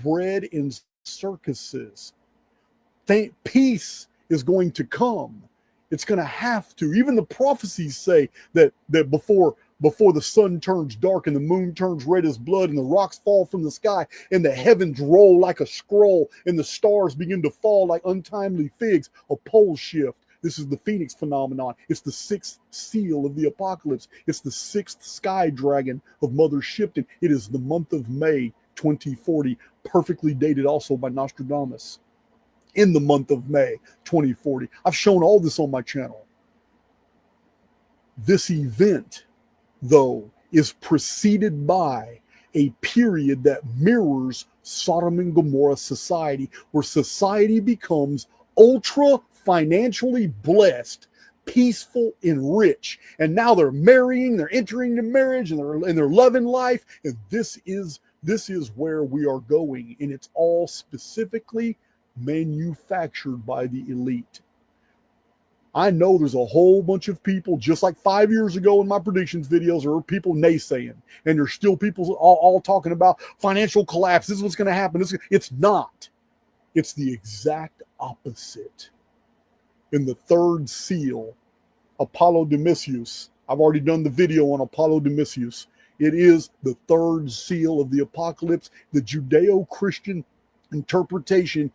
bread and circuses. Peace is going to come. It's going to have to. Even the prophecies say that before the sun turns dark and the moon turns red as blood and the rocks fall from the sky and the heavens roll like a scroll and the stars begin to fall like untimely figs, a pole shift. This is the Phoenix phenomenon. It's the sixth seal of the apocalypse. It's the sixth sky dragon of Mother Shipton. It is the month of May 2040, perfectly dated also by Nostradamus. In the month of May 2040. I've shown all this on my channel. This event, though, is preceded by a period that mirrors Sodom and Gomorrah society, where society becomes ultra financially blessed, peaceful, and rich. And now they're marrying, they're entering the marriage, and they're loving life. And this is where we are going. And it's all specifically manufactured by the elite. I know there's a whole bunch of people, just like 5 years ago in my predictions videos, there were people naysaying, and there's still people all talking about financial collapse. This is what's going to happen. It's not. It's the exact opposite. In the third seal, Apollo Nemesis, I've already done the video on Apollo Nemesis. It is the third seal of the apocalypse. The Judeo-Christian interpretation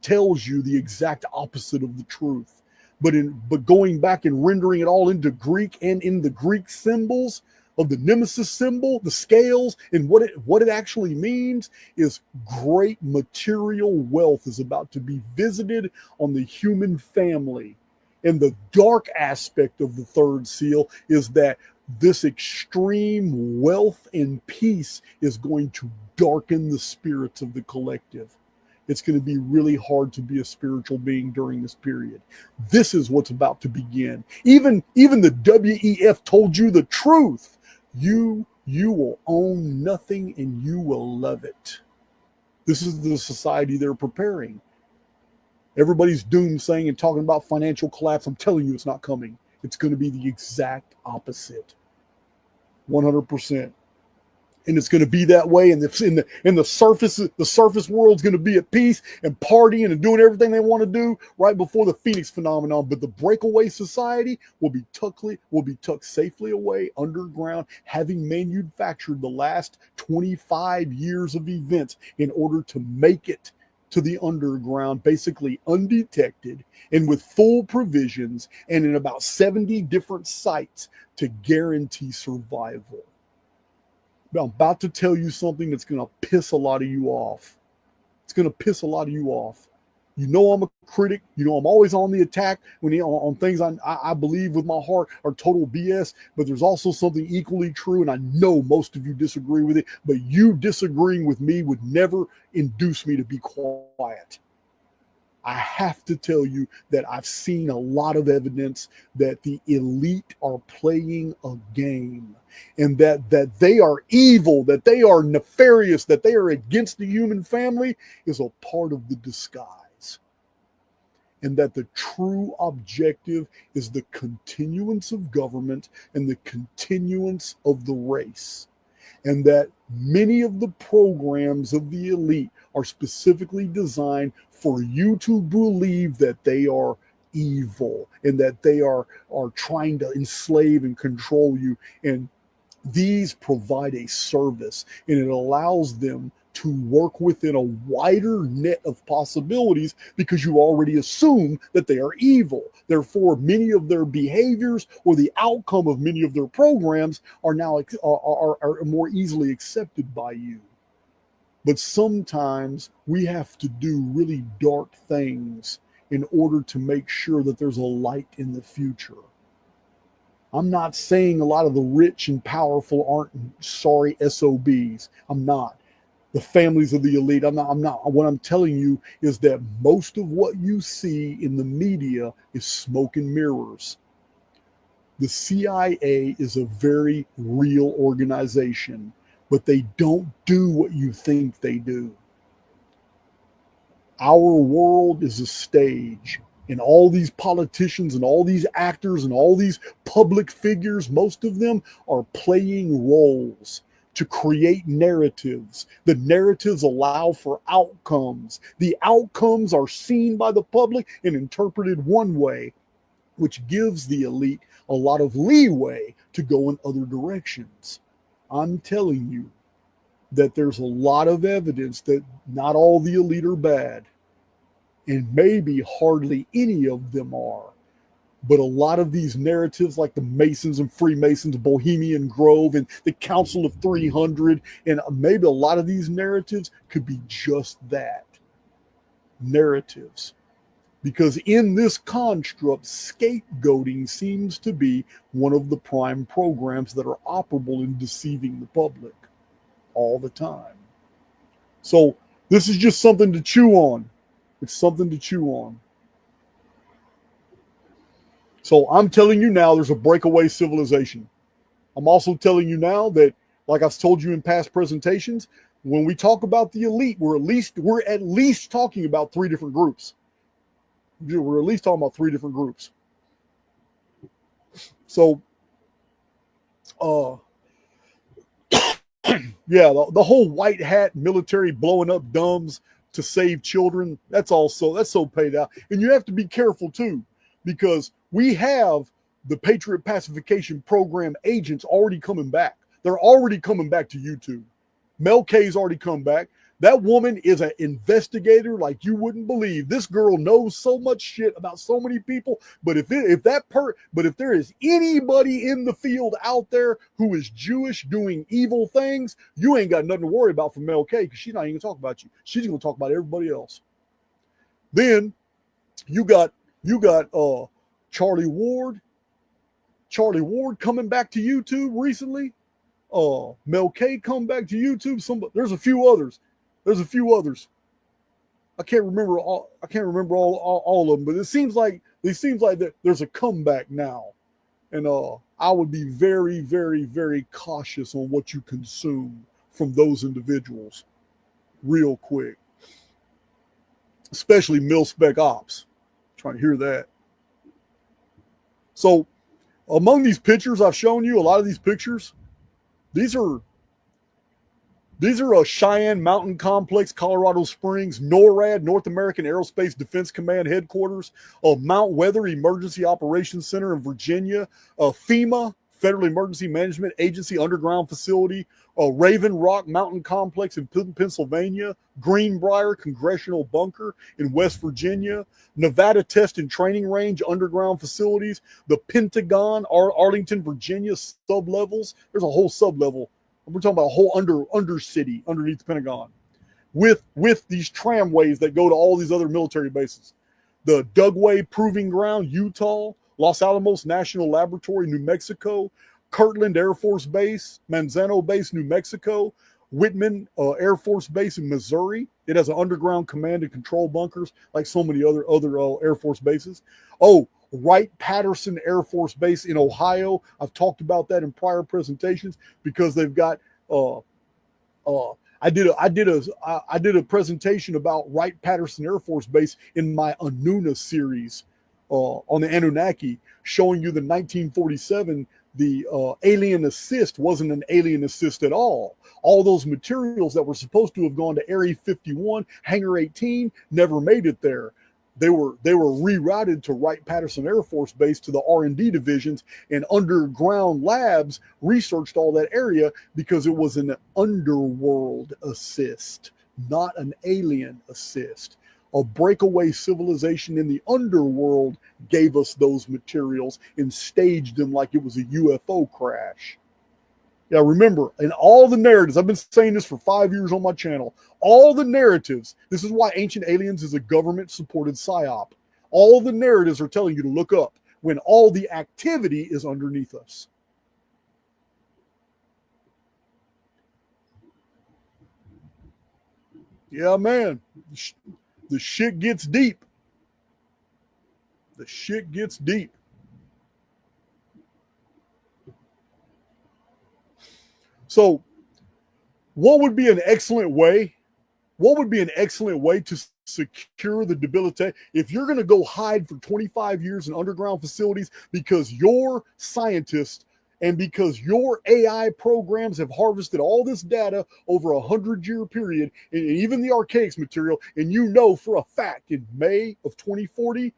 tells you the exact opposite of the truth. But going back and rendering it all into Greek and in the Greek symbols of the Nemesis symbol, the scales, and what it actually means is great material wealth is about to be visited on the human family. And the dark aspect of the third seal is that this extreme wealth and peace is going to darken the spirits of the collective. It's going to be really hard to be a spiritual being during this period. This is what's about to begin. Even the WEF told you the truth. You will own nothing and you will love it. This is the society they're preparing. Everybody's doomsaying and talking about financial collapse. I'm telling you, it's not coming. It's going to be the exact opposite. 100%. And it's going to be that way. And the surface world's going to be at peace and partying and doing everything they want to do right before the Phoenix phenomenon. But the breakaway society will be tucked safely away underground, having manufactured the last 25 years of events in order to make it to the underground, basically undetected and with full provisions and in about 70 different sites to guarantee survival. I'm about to tell you something that's going to piss a lot of you off. It's going to piss a lot of you off. You know I'm a critic. You know I'm always on the attack on things I believe with my heart are total BS. But there's also something equally true, and I know most of you disagree with it. But you disagreeing with me would never induce me to be quiet. I have to tell you that I've seen a lot of evidence that the elite are playing a game, and that they are evil, that they are nefarious, that they are against the human family is a part of the disguise. And that the true objective is the continuance of government and the continuance of the race. And that many of the programs of the elite are specifically designed for you to believe that they are evil and that they are trying to enslave and control you. And these provide a service, and it allows them to work within a wider net of possibilities because you already assume that they are evil. Therefore, many of their behaviors or the outcome of many of their programs are now are more easily accepted by you. But sometimes we have to do really dark things in order to make sure that there's a light in the future. I'm not saying a lot of the rich and powerful aren't sorry SOBs. I'm not. The families of the elite, I'm not. What I'm telling you is that most of what you see in the media is smoke and mirrors. The CIA is a very real organization, but they don't do what you think they do. Our world is a stage, and all these politicians and all these actors and all these public figures, most of them are playing roles. to create narratives. The narratives allow for outcomes. The outcomes are seen by the public and interpreted one way, which gives the elite a lot of leeway to go in other directions. I'm telling you that there's a lot of evidence that not all the elite are bad, and maybe hardly any of them are. But a lot of these narratives, like the Masons and Freemasons, Bohemian Grove, and the Council of 300, and maybe a lot of these narratives could be just that, narratives. Because in this construct, scapegoating seems to be one of the prime programs that are operable in deceiving the public all the time. So this is just something to chew on. It's something to chew on. So I'm telling you now, there's a breakaway civilization. I'm also telling you now that, like I've told you in past presentations, when we talk about the elite, we're at least talking about three different groups. We're at least talking about three different groups. So, yeah, the whole white hat military blowing up dumbs to save children, that's so paid out. And you have to be careful too, because we have the Patriot Pacification Program agents already coming back. They're already coming back to YouTube. Mel K's already come back. That woman is an investigator like you wouldn't believe. This girl knows so much shit about so many people. But if there is anybody in the field out there who is Jewish doing evil things, you ain't got nothing to worry about from Mel K, because she's not even gonna talk about you. She's gonna talk about everybody else. Then you got Charlie Ward coming back to YouTube recently. Mel K come back to YouTube. There's a few others. I can't remember all of them, but it seems like there's a comeback now. And I would be very, very, very cautious on what you consume from those individuals real quick. Especially mil-spec ops. Trying to hear that. So among these pictures I've shown you, a lot of these pictures, these are a Cheyenne Mountain Complex, Colorado Springs, NORAD, North American Aerospace Defense Command headquarters, Mount Weather Emergency Operations Center in Virginia, FEMA, Federal Emergency Management Agency underground facility, Raven Rock Mountain Complex in Pennsylvania, Greenbrier Congressional Bunker in West Virginia, Nevada Test and Training Range underground facilities, the Pentagon, Arlington, Virginia sublevels. There's a whole sublevel. We're talking about a whole undercity underneath the Pentagon with these tramways that go to all these other military bases. The Dugway Proving Ground, Utah, Los Alamos National Laboratory, New Mexico, Kirtland Air Force Base, Manzano Base, New Mexico, Whitman Air Force Base in Missouri. It has an underground command and control bunkers like so many other Air Force bases. Oh, Wright-Patterson Air Force Base in Ohio. I've talked about that in prior presentations because they've got. I did a presentation about Wright-Patterson Air Force Base in my Anuna series on the Anunnaki, showing you the 1947. The alien assist wasn't an alien assist at all. All those materials that were supposed to have gone to Area 51, Hangar 18, never made it there. They were rerouted to Wright-Patterson Air Force Base to the R&D divisions, and underground labs researched all that area because it was an underworld assist, not an alien assist. A breakaway civilization in the underworld gave us those materials and staged them like it was a UFO crash. Yeah, remember, in all the narratives, I've been saying this for 5 years on my channel, all the narratives, this is why Ancient Aliens is a government-supported PSYOP. All the narratives are telling you to look up when all the activity is underneath us. Yeah, man. The shit gets deep. The shit gets deep. So, what would be an excellent way? What would be an excellent way to secure the debilitate? If you're going to go hide for 25 years in underground facilities because your scientists And because your AI programs have harvested all this data over 100-year period, and even the Archaix material, and you know for a fact in May of 2040,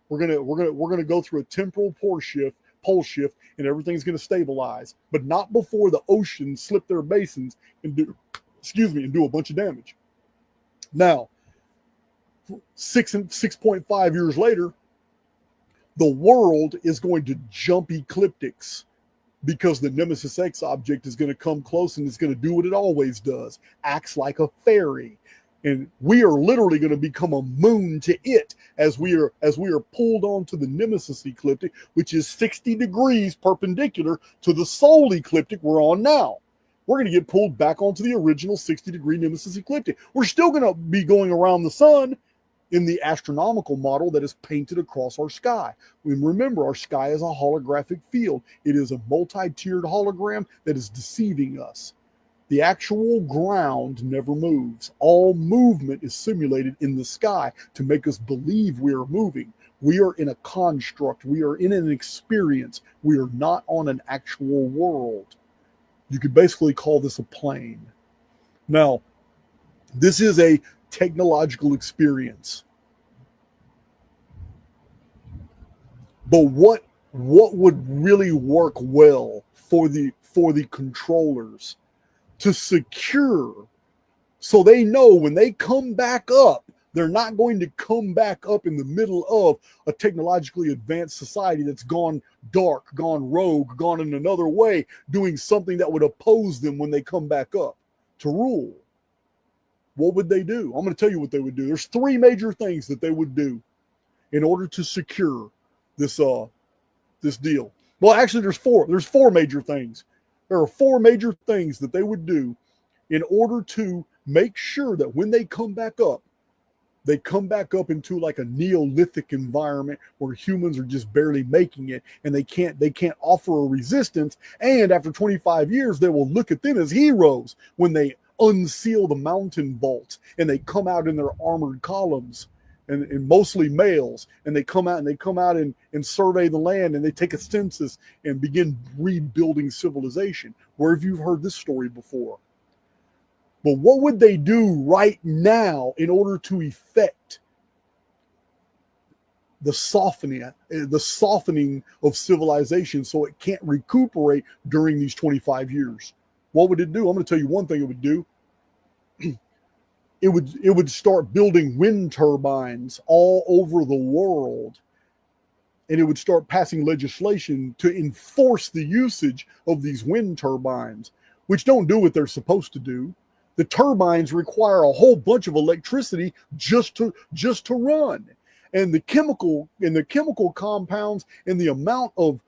we're gonna go through a temporal pole shift, and everything's gonna stabilize, but not before the oceans slip their basins and do a bunch of damage. Now, 6.5 years later, the world is going to jump ecliptics because the Nemesis X object is going to come close and it's going to do what it always does, acts like a fairy. And we are literally going to become a moon to it as we are pulled onto the Nemesis ecliptic, which is 60 degrees perpendicular to the Sol ecliptic we're on now. We're going to get pulled back onto the original 60-degree Nemesis ecliptic. We're still going to be going around the sun in the astronomical model that is painted across our sky. And remember, our sky is a holographic field. It is a multi-tiered hologram that is deceiving us. The actual ground never moves. All movement is simulated in the sky to make us believe we are moving. We are in a construct. We are in an experience. We are not on an actual world. You could basically call this a plane. Now, this is a technological experience. But what would really work well for the controllers to secure, so they know when they come back up, they're not going to come back up in the middle of a technologically advanced society that's gone dark, gone rogue, gone in another way, doing something that would oppose them when they come back up to rule. What would they do? I'm going to tell you what they would do. There's 3 major things that they would do in order to secure this deal. Well, actually, there's 4. There's 4 major things. There are 4 major things that they would do in order to make sure that when they come back up into like a Neolithic environment where humans are just barely making it, and they can't offer a resistance. And after 25 years, they will look at them as heroes when they unseal the mountain vaults and they come out in their armored columns, and mostly males, and they come out and survey the land, and they take a census and begin rebuilding civilization. Where have you heard this story before? But what would they do right now in order to effect the softening of civilization so it can't recuperate during these 25 years? What would it do? I'm going to tell you one thing it would do. It would start building wind turbines all over the world, and it would start passing legislation to enforce the usage of these wind turbines, which don't do what they're supposed to do. The turbines require a whole bunch of electricity just to run, and the chemical compounds and the amount of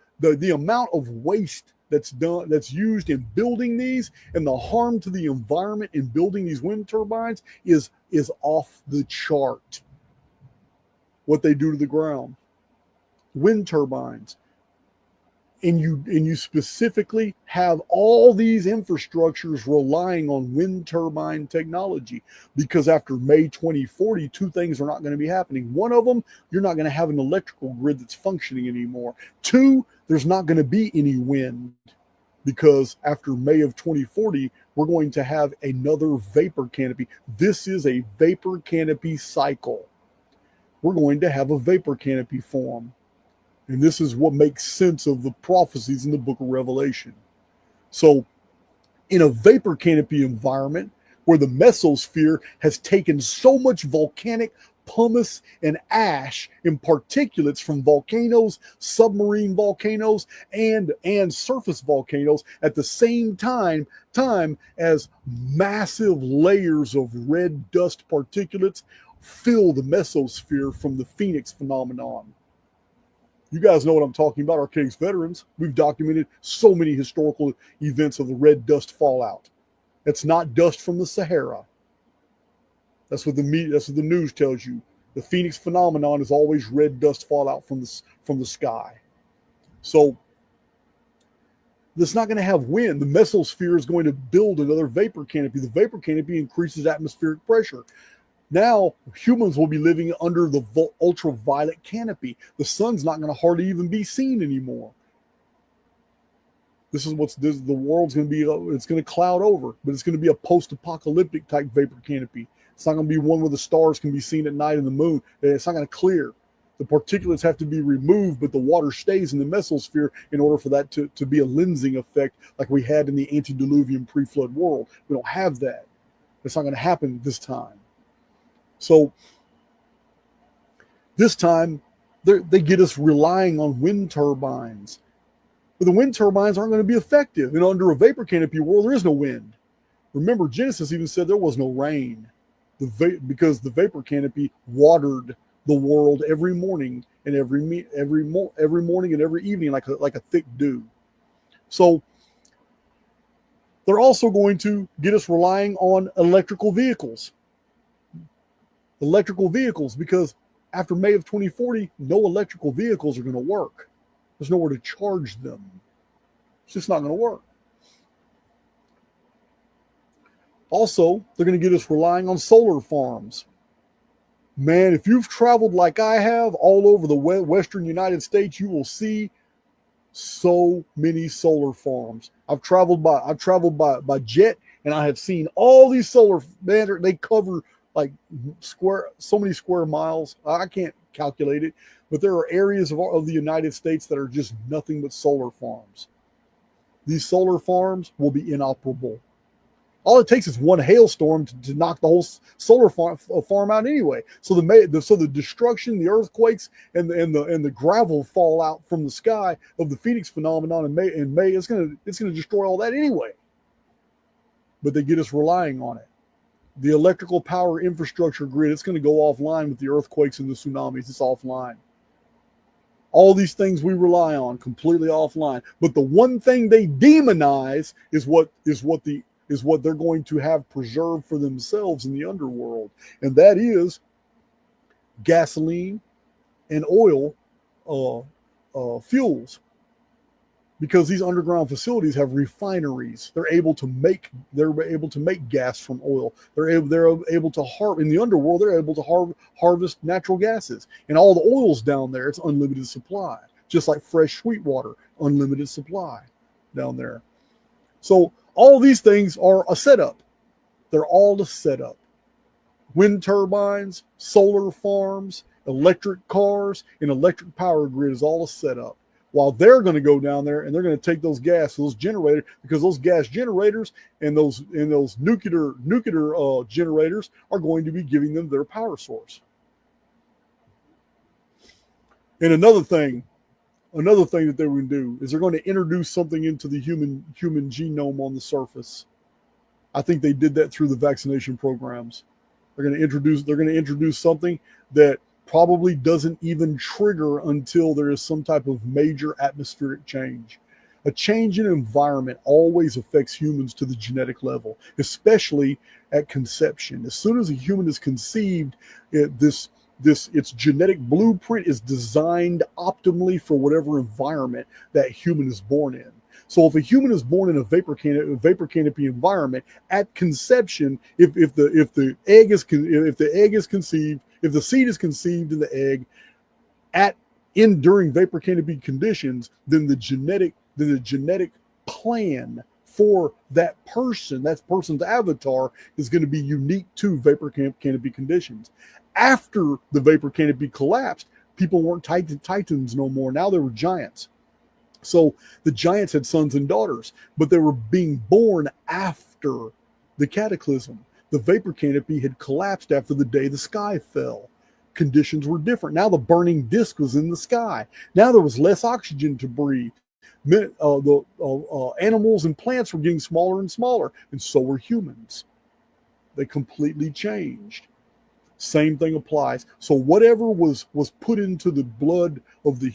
waste that's used in building these, and the harm to the environment in building these wind turbines is off the chart. What they do to the ground. Wind turbines. And you specifically have all these infrastructures relying on wind turbine technology, because after May 2040, 2 things are not going to be happening. One of them, you're not going to have an electrical grid that's functioning anymore. 2, there's not going to be any wind, because after May of 2040, we're going to have another vapor canopy. This is a vapor canopy cycle. We're going to have a vapor canopy form. And this is what makes sense of the prophecies in the book of Revelation. So in a vapor canopy environment where the mesosphere has taken so much volcanic pumice and ash and particulates from volcanoes, submarine volcanoes, and surface volcanoes at the same time as massive layers of red dust particulates fill the mesosphere from the Phoenix phenomenon. You guys know what I'm talking about, Archaix veterans. We've documented so many historical events of the red dust fallout. It's not dust from the Sahara. That's what the news tells you. The Phoenix phenomenon is always red dust fallout from the sky. So that's not going to have wind. The mesosphere is going to build another vapor canopy. The vapor canopy increases atmospheric pressure. Now humans will be living under the ultraviolet canopy. The sun's not going to hardly even be seen anymore. The world's going to be. It's going to cloud over, but it's going to be a post-apocalyptic type vapor canopy. It's not going to be one where the stars can be seen at night and the moon. It's not going to clear. The particulates have to be removed, but the water stays in the mesosphere in order for that to be a lensing effect like we had in the antediluvian pre-flood world. We don't have that. It's not going to happen this time. So this time, they get us relying on wind turbines. But the wind turbines aren't going to be effective. And under a vapor canopy world, there is no wind. Remember, Genesis even said there was no rain because the vapor canopy watered the world every morning and every morning and every evening like a thick dew. So they're also going to get us relying on electrical vehicles. Electrical vehicles, because after May of 2040, no electrical vehicles are going to work. There's nowhere to charge them. It's just not going to work. Also, they're going to get us relying on solar farms. Man, if you've traveled like I have all over the western United States, you will see so many solar farms. I've traveled by jet, and I have seen all these solar. Man, they cover like so many square miles. I can't calculate it, but there are areas of the United States that are just nothing but solar farms. These solar farms will be inoperable. All it takes is one hailstorm to knock the whole solar farm out anyway. So the destruction, the earthquakes, and the gravel fallout from the sky of the Phoenix phenomenon in May it's gonna destroy all that anyway. But they get us relying on it. The electrical power infrastructure grid, it's going to go offline with the earthquakes and the tsunamis. It's offline. All these things we rely on completely offline. But the one thing they demonize is what they're going to have preserved for themselves in the underworld. And that is gasoline and oil fuels. Because these underground facilities have refineries. They're able to make gas from oil. They're able to in the underworld, they're able to harvest natural gases. And all the oil's down there, it's unlimited supply. Just like fresh sweet water, unlimited supply down there. So all these things are a setup. They're all a setup. Wind turbines, solar farms, electric cars, and electric power grid is all a setup. While they're going to go down there and they're going to take those generators, because those gas generators and those nuclear generators are going to be giving them their power source. And another thing that they're going to do is they're going to introduce something into the human genome on the surface. I think they did that through the vaccination programs. They're going to introduce something that probably doesn't even trigger until there is some type of major atmospheric change. A change in environment always affects humans to the genetic level, especially at conception. As soon as a human is conceived, its genetic blueprint is designed optimally for whatever environment that human is born in. So if a human is born in a vapor canopy environment at conception, if the seed is conceived in the egg during vapor canopy conditions, then the genetic plan for that person's avatar is going to be unique to vapor canopy conditions. After the vapor canopy collapsed, people weren't titans no more. Now they were giants. So the giants had sons and daughters, but they were being born after the cataclysm. The vapor canopy had collapsed after the day the sky fell. Conditions were different. Now the burning disk was in the sky. Now there was less oxygen to breathe. Animals and plants were getting smaller and smaller, and so were humans. They completely changed. Same thing applies. So whatever was put into the blood of the